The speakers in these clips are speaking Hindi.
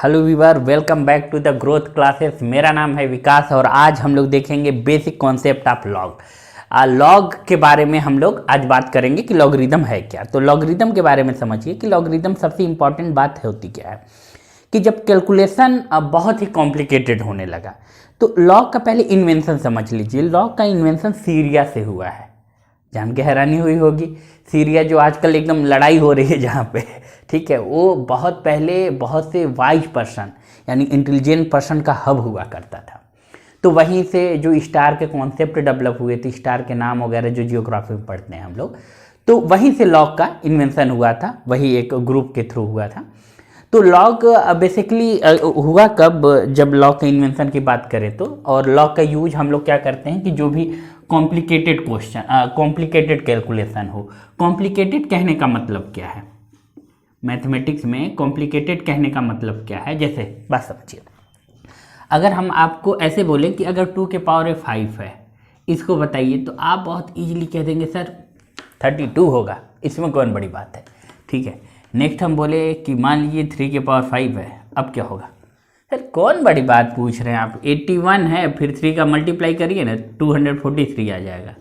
Hello viewer, welcome back to the growth classes. मेरा नाम है विकास और आज हम लोग देखेंगे basic concept of log. Log के बारे में हम लोग आज बात करेंगे कि लॉगरिदम है क्या। तो लॉगरिदम के बारे में समझिए कि लॉगरिदम सबसे इंपॉर्टेंट बात होती क्या है कि जब कैलकुलेशन बहुत ही कॉम्प्लिकेटेड होने लगा तो लॉग का पहले इन्वेंशन समझ लीजिए। लॉग का इन्वेंशन सीरिया से हुआ है। जान के हैरानी हुई होगी, सीरिया जो आजकल एकदम लड़ाई हो रही है जहाँ पे, ठीक है, वो बहुत पहले बहुत से वाइज पर्सन यानी इंटेलिजेंट पर्सन का हब हुआ करता था। तो वहीं से जो स्टार के कॉन्सेप्ट डेवलप हुए थे, स्टार के नाम वगैरह जो जियोग्राफी में पढ़ते हैं हम लोग, तो वहीं से लॉग का इन्वेंशन हुआ था, वही एक ग्रुप के थ्रू हुआ था। तो लॉग बेसिकली हुआ कब, जब लॉग के इन्वेंशन की बात करें तो। और लॉग का यूज हम लोग क्या करते हैं कि जो भी कॉम्प्लिकेटेड क्वेश्चन, कॉम्प्लिकेटेड कैलकुलेशन हो। कॉम्प्लिकेटेड कहने का मतलब क्या है मैथमेटिक्स में, कॉम्प्लिकेटेड कहने का मतलब क्या है, जैसे बात समझिए। अगर हम आपको ऐसे बोले कि अगर 2 के पावर 5 है, इसको बताइए, तो आप बहुत इजीली कह देंगे सर 32 होगा, इसमें कौन बड़ी बात है, ठीक है। नेक्स्ट हम बोले कि मान लीजिए 3 के पावर 5 है, अब क्या होगा सर, कौन बड़ी बात पूछ रहे हैं आप, 81 है, फिर 3 का मल्टीप्लाई करिए ना, 243 आ जाएगा।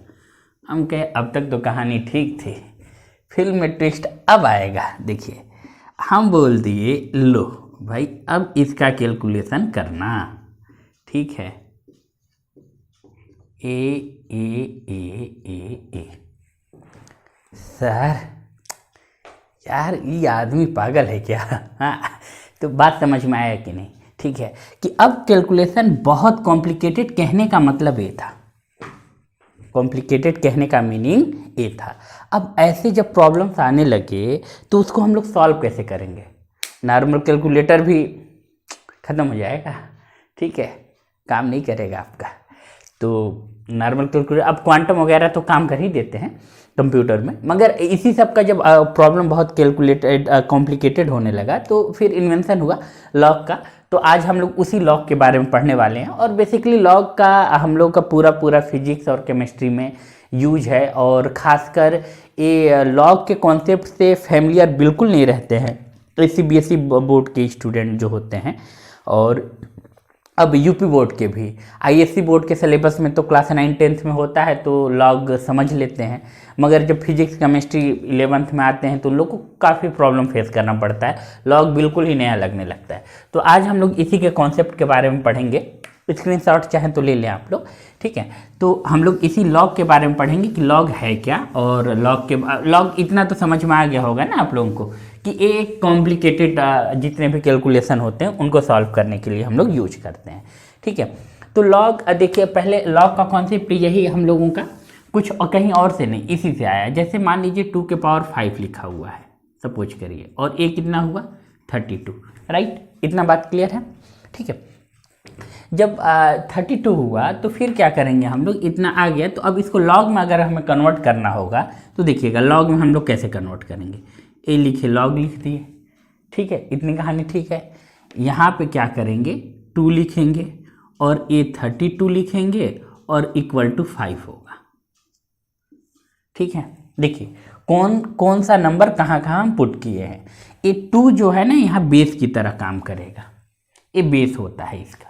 हम कहे अब तक तो कहानी ठीक थी, फिल्म में ट्विस्ट अब आएगा। देखिए हम बोल दिए लो भाई अब इसका कैलकुलेशन करना, ठीक है। ए ए ए ए ए सर यार ये आदमी पागल है क्या? हाँ, तो बात समझ में आया कि नहीं, ठीक है, कि अब कैलकुलेशन बहुत कॉम्प्लिकेटेड कहने का मतलब ये था, कॉम्प्लिकेटेड कहने का मीनिंग ये था। अब ऐसे जब प्रॉब्लम्स आने लगे तो उसको हम लोग सॉल्व कैसे करेंगे। नॉर्मल कैलकुलेटर भी ख़त्म हो जाएगा, ठीक है, काम नहीं करेगा आपका। तो नॉर्मल कैलकुलेटर, अब क्वांटम वगैरह तो काम कर ही देते हैं कंप्यूटर में, मगर इसी सब का जब प्रॉब्लम बहुत कैलकुलेटेड कॉम्प्लिकेटेड होने लगा तो फिर इन्वेंशन हुआ लॉग का। तो आज हम लोग उसी लॉग के बारे में पढ़ने वाले हैं। और बेसिकली लॉग का हम लोग का पूरा फिजिक्स और केमिस्ट्री में यूज है, और ख़ासकर ये लॉग के कॉन्सेप्ट से फैमिलियर बिल्कुल नहीं रहते हैं सीबीएसई बोर्ड के स्टूडेंट जो होते हैं, और अब यूपी बोर्ड के भी। आईएससी बोर्ड के सिलेबस में तो क्लास 9 10th में होता है तो लॉग समझ लेते हैं, मगर जब फिजिक्स केमिस्ट्री 11th में आते हैं तो उन लोग को काफ़ी प्रॉब्लम फेस करना पड़ता है, लॉग बिल्कुल ही नया लगने लगता है। तो आज हम लोग इसी के कॉन्सेप्ट के बारे में पढ़ेंगे। स्क्रीनशॉट चाहे तो ले लें आप लोग, ठीक है। तो हम लोग इसी लॉग के बारे में पढ़ेंगे कि लॉग है क्या, और लॉग इतना तो समझ में आ गया होगा ना आप लोगों को कि एक कॉम्प्लिकेटेड जितने भी कैलकुलेशन होते हैं उनको सॉल्व करने के लिए हम लोग यूज करते हैं, ठीक है। तो लॉग देखिए, पहले लॉग का कॉन्सेप्ट यही हम लोगों का कुछ और कहीं और से नहीं, इसी से आया। जैसे मान लीजिए 2 के पावर 5 लिखा हुआ है सपोज करिए, और ए कितना हुआ 32, राइट, इतना बात क्लियर है, ठीक है। जब 32 हुआ तो फिर क्या करेंगे हम लोग, इतना आ गया तो अब इसको लॉग में अगर हमें कन्वर्ट करना होगा तो देखिएगा लॉग में हम लोग कैसे कन्वर्ट करेंगे। ए लिखे, लॉग लिख दिए, ठीक है, इतनी कहानी ठीक है। यहाँ पे क्या करेंगे 2 लिखेंगे और ए 32 लिखेंगे और इक्वल टू 5 होगा, ठीक है। देखिए कौन कौन सा नंबर कहाँ कहाँ हम पुट किए हैं। ए 2 जो है ना यहाँ बेस की तरह काम करेगा, ये बेस होता है इसका।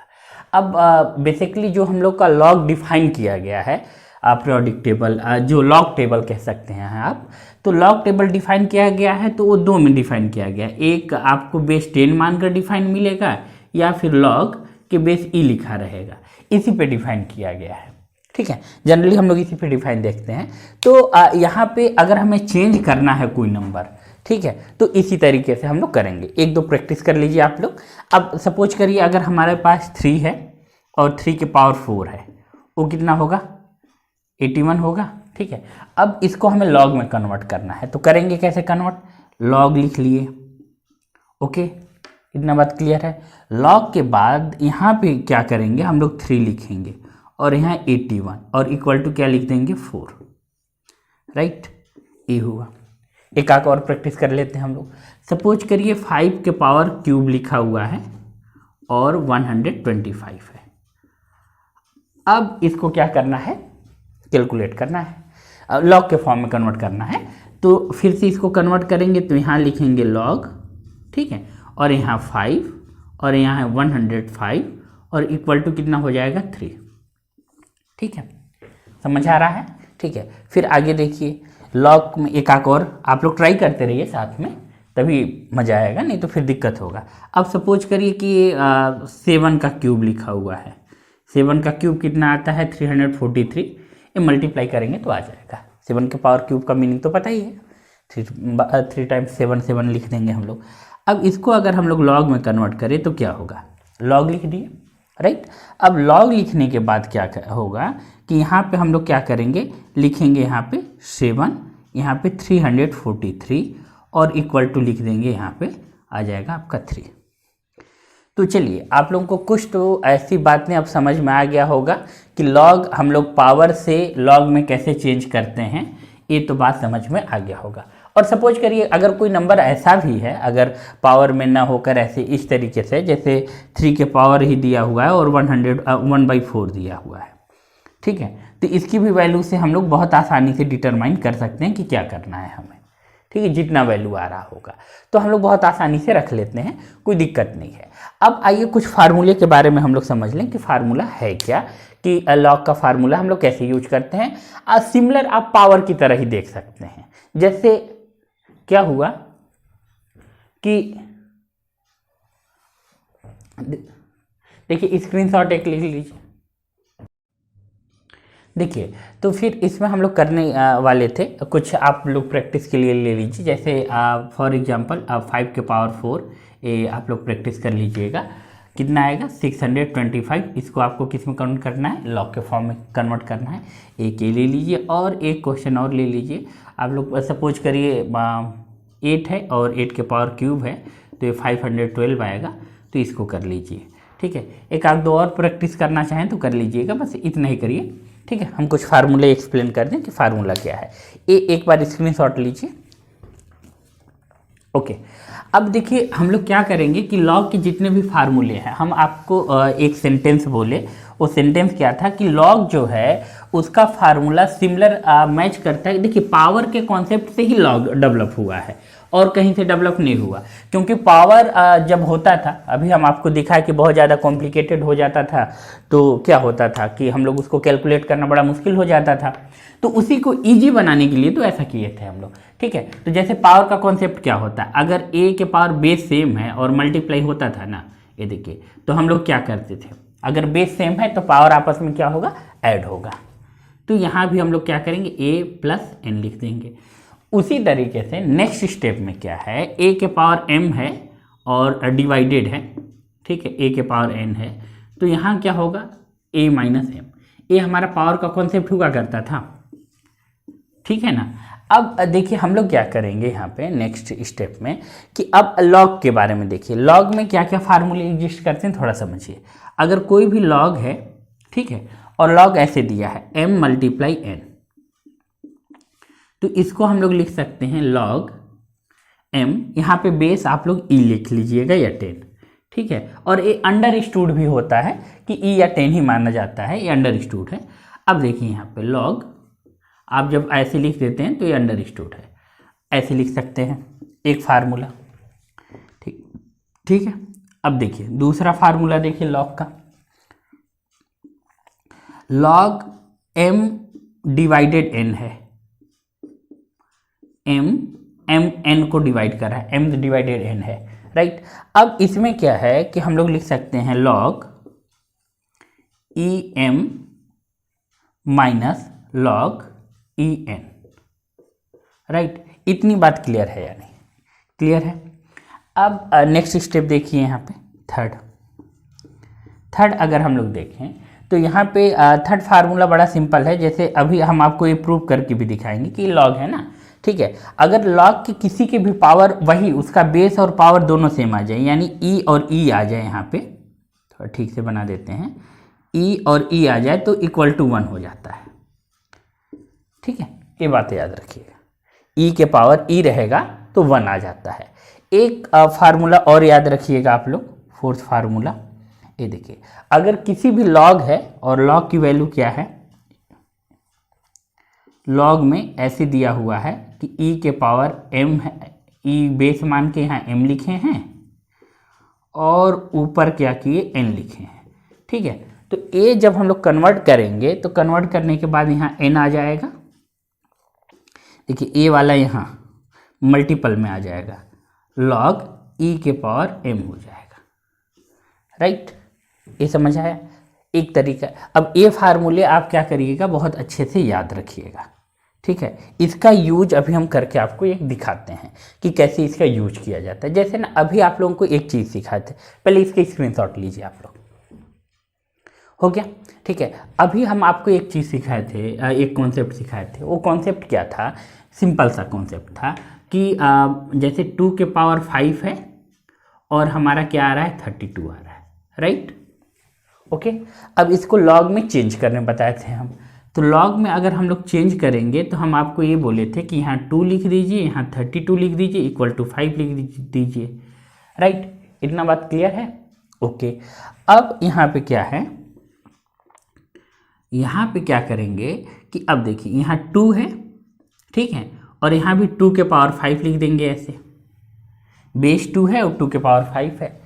अब बेसिकली जो हम लोग का लॉग डिफाइन किया गया है, पीरियोडिक टेबल, जो लॉग टेबल कह सकते हैं आप, तो लॉग टेबल डिफाइन किया गया है तो वो 2 में डिफाइन किया गया है। एक आपको बेस 10 मानकर डिफाइन मिलेगा, या फिर लॉग के बेस ई लिखा रहेगा, इसी पे डिफाइन किया गया है, ठीक है। जनरली हम लोग इसी पे डिफाइन देखते हैं। तो यहाँ पे अगर हमें चेंज करना है कोई नंबर, ठीक है, तो इसी तरीके से हम लोग करेंगे। 1 2 प्रैक्टिस कर लीजिए आप लोग। अब सपोज करिए अगर हमारे पास 3 है और 3 के पावर 4 है, वो कितना होगा 81 होगा, ठीक है। अब इसको हमें लॉग में कन्वर्ट करना है, तो करेंगे कैसे कन्वर्ट, लॉग लिख लिए, ओके, इतना बात क्लियर है। लॉग के बाद यहाँ पे क्या करेंगे हम लोग 3 लिखेंगे और यहाँ 81 और इक्वल टू क्या लिख देंगे 4, राइट, ये हुआ। एक आक और प्रैक्टिस कर लेते हैं हम लोग। सपोज करिए 5 के पावर क्यूब लिखा हुआ है और 125 है। अब इसको क्या करना है, कैलकुलेट करना है, लॉग के फॉर्म में कन्वर्ट करना है। तो फिर से इसको कन्वर्ट करेंगे तो यहाँ लिखेंगे लॉग, ठीक है, और यहाँ 5 और यहाँ है 105 और इक्वल टू कितना हो जाएगा 3। ठीक है, समझ आ रहा है? ठीक है, फिर आगे देखिए लॉग में एक आक और आप लोग ट्राई करते रहिए साथ में, तभी मज़ा आएगा, नहीं तो फिर दिक्कत होगा। अब सपोज करिए कि 7 का क्यूब लिखा हुआ है। 7 का क्यूब कितना आता है 343। ये मल्टीप्लाई करेंगे तो आ जाएगा। 7 के पावर क्यूब का मीनिंग तो पता ही है, 3 टाइम्स 7 7 लिख देंगे हम लोग। अब इसको अगर हम लोग लॉग में कन्वर्ट करें तो क्या होगा, लॉग लिख दिए, राइट। अब लॉग लिखने के बाद क्या होगा कि यहाँ पे हम लोग क्या करेंगे, लिखेंगे यहाँ पे 7, यहाँ पे 343 और इक्वल टू लिख देंगे, यहाँ पे आ जाएगा आपका 3। तो चलिए आप लोगों को कुछ तो ऐसी बातें अब समझ में आ गया होगा कि लॉग हम लोग पावर से लॉग में कैसे चेंज करते हैं, ये तो बात समझ में आ गया होगा। और सपोज करिए अगर कोई नंबर ऐसा भी है, अगर पावर में ना होकर ऐसे इस तरीके से, जैसे 3 के पावर ही दिया हुआ है और 1/4 दिया हुआ है, ठीक है, तो इसकी भी वैल्यू से हम लोग बहुत आसानी से डिटरमाइन कर सकते हैं कि क्या करना है हमें। ठीक है, जितना वैल्यू आ रहा होगा तो हम लोग बहुत आसानी से रख लेते हैं, कोई दिक्कत नहीं है। अब आइए कुछ फार्मूले के बारे में हम लोग समझ लें कि फार्मूला है क्या, कि लॉग का फार्मूला हम लोग कैसे यूज करते हैं। सिमिलर आप पावर की तरह ही देख सकते हैं। जैसे क्या हुआ कि देखिए स्क्रीनशॉट एक लिख लीजिए। देखिए तो फिर इसमें हम लोग करने वाले थे कुछ, आप लोग प्रैक्टिस के लिए ले लीजिए। जैसे फॉर एग्जांपल 5 के पावर 4, ये आप लोग प्रैक्टिस कर लीजिएगा। कितना आएगा 625। इसको आपको किस में कन्वर्ट करना है, लॉग के फॉर्म में कन्वर्ट करना है। एक ये ले लीजिए और एक क्वेश्चन और ले लीजिए। आप लोग सपोज करिए 8 है और 8 के पावर क्यूब है तो ये 512 आएगा, तो इसको कर लीजिए। ठीक है, एक आध दो और प्रैक्टिस करना चाहें तो कर लीजिएगा, बस इतना ही करिए। ठीक है, हम कुछ फार्मूले एक्सप्लेन कर दें कि फार्मूला क्या है। एक बार स्क्रीनशॉट लीजिए। ओके, अब देखिए हम लोग क्या करेंगे कि लॉग के जितने भी फार्मूले हैं, हम आपको एक सेंटेंस बोले, वो सेंटेंस क्या था कि लॉग जो है उसका फार्मूला सिमिलर मैच करता है। देखिए पावर के कॉन्सेप्ट से ही लॉग डेवलप हुआ है और कहीं से डेवलप नहीं हुआ, क्योंकि पावर जब होता था, अभी हम आपको दिखाया कि बहुत ज़्यादा कॉम्प्लिकेटेड हो जाता था, तो क्या होता था कि हम लोग उसको कैलकुलेट करना बड़ा मुश्किल हो जाता था। तो उसी को इजी बनाने के लिए तो ऐसा किए थे हम लोग। ठीक है, तो जैसे पावर का कॉन्सेप्ट क्या होता है, अगर ए के पावर बेस सेम है और मल्टीप्लाई होता था ना, ये देखिए, तो हम लोग क्या करते थे, अगर बेस सेम है तो पावर आपस में क्या होगा, ऐड होगा। तो यहाँ भी हम लोग क्या करेंगे, a प्लस n लिख देंगे। उसी तरीके से नेक्स्ट स्टेप में क्या है, a के पावर m है और डिवाइडेड है, ठीक है, a के पावर n है, तो यहाँ क्या होगा a माइनस m। ये हमारा पावर का कॉन्सेप्ट हुआ करता था, ठीक है ना। अब देखिए हम लोग क्या करेंगे यहाँ पे नेक्स्ट स्टेप में कि अब लॉग के बारे में देखिए, लॉग में क्या क्या फार्मूले एग्जिस्ट करते हैं थोड़ा समझिए। अगर कोई भी लॉग है, ठीक है, और लॉग ऐसे दिया है m मल्टीप्लाई n, तो इसको हम लोग लिख सकते हैं लॉग m, यहाँ पे बेस आप लोग e लिख लीजिएगा या 10, ठीक है, और ये अंडरस्टूड भी होता है कि e या 10 ही माना जाता है, ये अंडरस्टूड है। अब देखिए यहाँ पे लॉग आप जब ऐसे लिख देते हैं तो ये अंडरस्टूड है, ऐसे लिख सकते हैं एक फार्मूला, ठीक है। अब देखिए दूसरा फार्मूला देखिए लॉग का, लॉग m डिवाइडेड n है, m n को डिवाइड कर रहा है, m डिवाइडेड n है, राइट। अब इसमें क्या है कि हम लोग लिख सकते हैं log e m minus log E N, right. इतनी बात क्लियर है या नहीं, क्लियर है। अब नेक्स्ट स्टेप देखिए यहाँ पे थर्ड अगर हम लोग देखें तो यहाँ पे थर्ड फार्मूला बड़ा सिंपल है। जैसे अभी हम आपको ये प्रूव करके भी दिखाएंगे कि लॉग है ना, ठीक है, अगर लॉग की किसी के भी पावर वही उसका बेस और पावर दोनों सेम आ जाए, यानी ई और ई आ जाए, यहाँ पे थोड़ा ठीक से बना देते हैं, ई और ई आ जाए तो इक्वल टू 1 हो जाता है, ठीक है, ये बात याद रखिएगा। ई के पावर ई रहेगा तो 1 आ जाता है। एक फार्मूला और याद रखिएगा आप लोग, फोर्थ फार्मूला, ये देखिए, अगर किसी भी लॉग है और लॉग की वैल्यू क्या है, लॉग में ऐसे दिया हुआ है कि ई के पावर m है, ई बेस मान के यहाँ m लिखे हैं और ऊपर क्या किए, n लिखे हैं। ठीक है, तो a जब हम लोग कन्वर्ट करेंगे तो कन्वर्ट करने के बाद यहाँ n आ जाएगा। देखिए a वाला यहाँ मल्टीपल में आ जाएगा, log e के पावर m हो जाएगा। राइट, ये समझ आया एक तरीका। अब ये फार्मूले आप क्या करिएगा, बहुत अच्छे से याद रखिएगा। ठीक है, इसका यूज अभी हम करके आपको एक दिखाते हैं कि कैसे इसका यूज किया जाता है। जैसे ना अभी आप लोगों को एक चीज़ सिखाए थे, पहले इसके स्क्रीनशॉट लीजिए आप लोग। हो गया, ठीक है। अभी हम आपको एक चीज़ सिखाए थे, एक कॉन्सेप्ट सिखाए थे। वो कॉन्सेप्ट क्या था, सिंपल सा कॉन्सेप्ट था कि जैसे 2 के पावर 5 है और हमारा क्या आ रहा है, 32 आ रहा है। Right, okay. अब इसको लॉग में चेंज करने बताए थे हम। तो लॉग में अगर हम लोग चेंज करेंगे तो हम आपको ये बोले थे कि यहाँ 2 लिख दीजिए, यहाँ 32 लिख दीजिए, इक्वल टू 5 लिख दीजिए। राइट, इतना बात क्लियर है? ओके। अब यहाँ पे क्या है, यहाँ पे क्या करेंगे कि अब देखिए यहाँ 2 है, ठीक है, और यहाँ भी 2 के पावर 5 लिख देंगे ऐसे। बेस 2 है और 2 के पावर 5 है।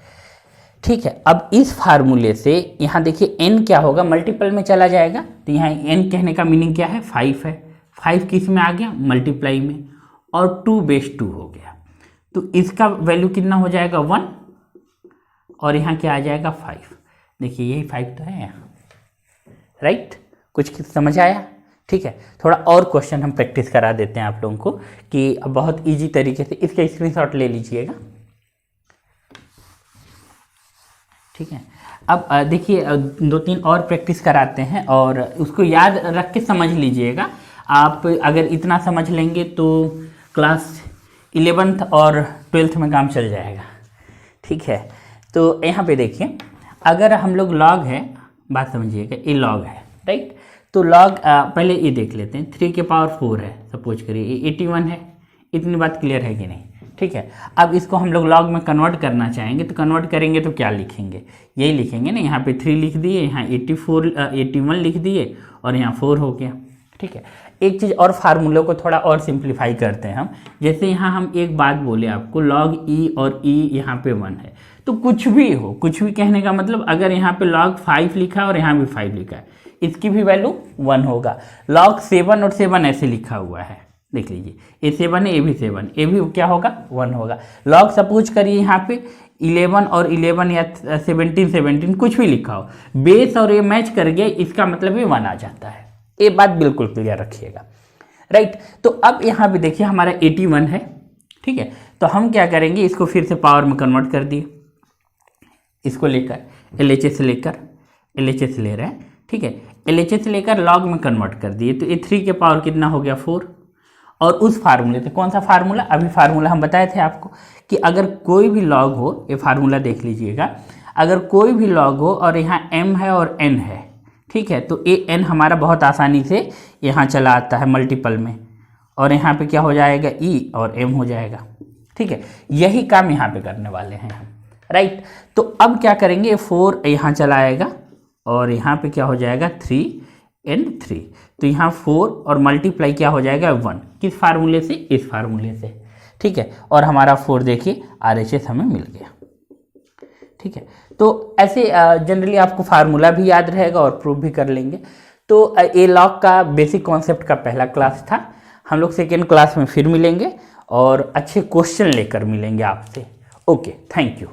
ठीक है, अब इस फार्मूले से यहाँ देखिए n क्या होगा, मल्टीपल में चला जाएगा। तो यहाँ n कहने का मीनिंग क्या है, 5 है। 5 किस में आ गया, मल्टीप्लाई में, और 2 बेस 2 हो गया। तो इसका वैल्यू कितना हो जाएगा, 1, और यहाँ क्या आ जाएगा, 5। देखिए यही 5 तो है यहाँ। राइट, कुछ समझ आया? ठीक है, थोड़ा और क्वेश्चन हम प्रैक्टिस करा देते हैं आप लोगों को कि बहुत इजी तरीके से। इसका स्क्रीनशॉट ले लीजिएगा। ठीक है, अब देखिए 2-3 और प्रैक्टिस कराते हैं और उसको याद रख के समझ लीजिएगा। आप अगर इतना समझ लेंगे तो क्लास 11th और 12th में काम चल जाएगा। ठीक है, तो यहाँ पे देखिए, अगर हम लोग लॉग है, बात समझिएगा, ये लॉग है। राइट, तो लॉग पहले ये देख लेते हैं। 3 के पावर 4 है, सपोज करिए, ये 81 है। इतनी बात क्लियर है कि नहीं? ठीक है, अब इसको हम लोग लॉग में कन्वर्ट करना चाहेंगे तो कन्वर्ट करेंगे तो क्या लिखेंगे, यही लिखेंगे ना। यहाँ पे 3 लिख दिए, यहाँ 81 लिख दिए, और यहाँ 4 हो गया। ठीक है, एक चीज़ और, फार्मूले को थोड़ा और सिंप्लीफाई करते हैं हम। जैसे यहाँ हम एक बात बोले आपको, लॉग ई और ई यहाँ पे 1 है, तो कुछ भी हो, कुछ भी कहने का मतलब, अगर यहाँ पे log 5 लिखा है और यहाँ भी 5 लिखा है, इसकी भी वैल्यू 1 होगा। log 7 और 7 ऐसे लिखा हुआ है, देख लीजिए, ये 7 है, ये भी 7, ये भी क्या होगा, 1 होगा। log सपोज करिए यहाँ पे 11 और 11 या 17 कुछ भी लिखा हो, बेस और ये मैच कर गया, इसका मतलब ये 1 आ जाता है। ये बात बिल्कुल क्लियर रखिएगा। राइट, तो अब यहाँ पे देखिए हमारा 81 है। ठीक है, तो हम क्या करेंगे, इसको फिर से पावर में कन्वर्ट कर दिए, इसको लेकर LHS ले रहे हैं। ठीक है, LHS लेकर लॉग में कन्वर्ट कर दिए, तो ये 3 के पावर कितना हो गया, 4। और उस फार्मूले से, कौन सा फार्मूला, अभी फार्मूला हम बताए थे आपको कि अगर कोई भी लॉग हो, ये फार्मूला देख लीजिएगा, अगर कोई भी लॉग हो और यहाँ m है और n है, ठीक है, तो ये n हमारा बहुत आसानी से यहाँ चला आता है मल्टीपल में, और यहाँ पे क्या हो जाएगा, e और m हो जाएगा। ठीक है, यही काम यहाँ पे करने वाले हैं हम। राइट, तो अब क्या करेंगे, 4 यहाँ चला आएगा और यहाँ पे क्या हो जाएगा, 3 तो यहाँ 4 और मल्टीप्लाई क्या हो जाएगा, 1। किस फार्मूले से, इस फार्मूले से। ठीक है, और हमारा 4 देखिए RHS हमें मिल गया। ठीक है, तो ऐसे जनरली आपको फार्मूला भी याद रहेगा और प्रूफ भी कर लेंगे। तो ये लॉग का बेसिक कॉन्सेप्ट का पहला क्लास था। हम लोग सेकेंड क्लास में फिर मिलेंगे और अच्छे क्वेश्चन लेकर मिलेंगे आपसे। Okay, thank you.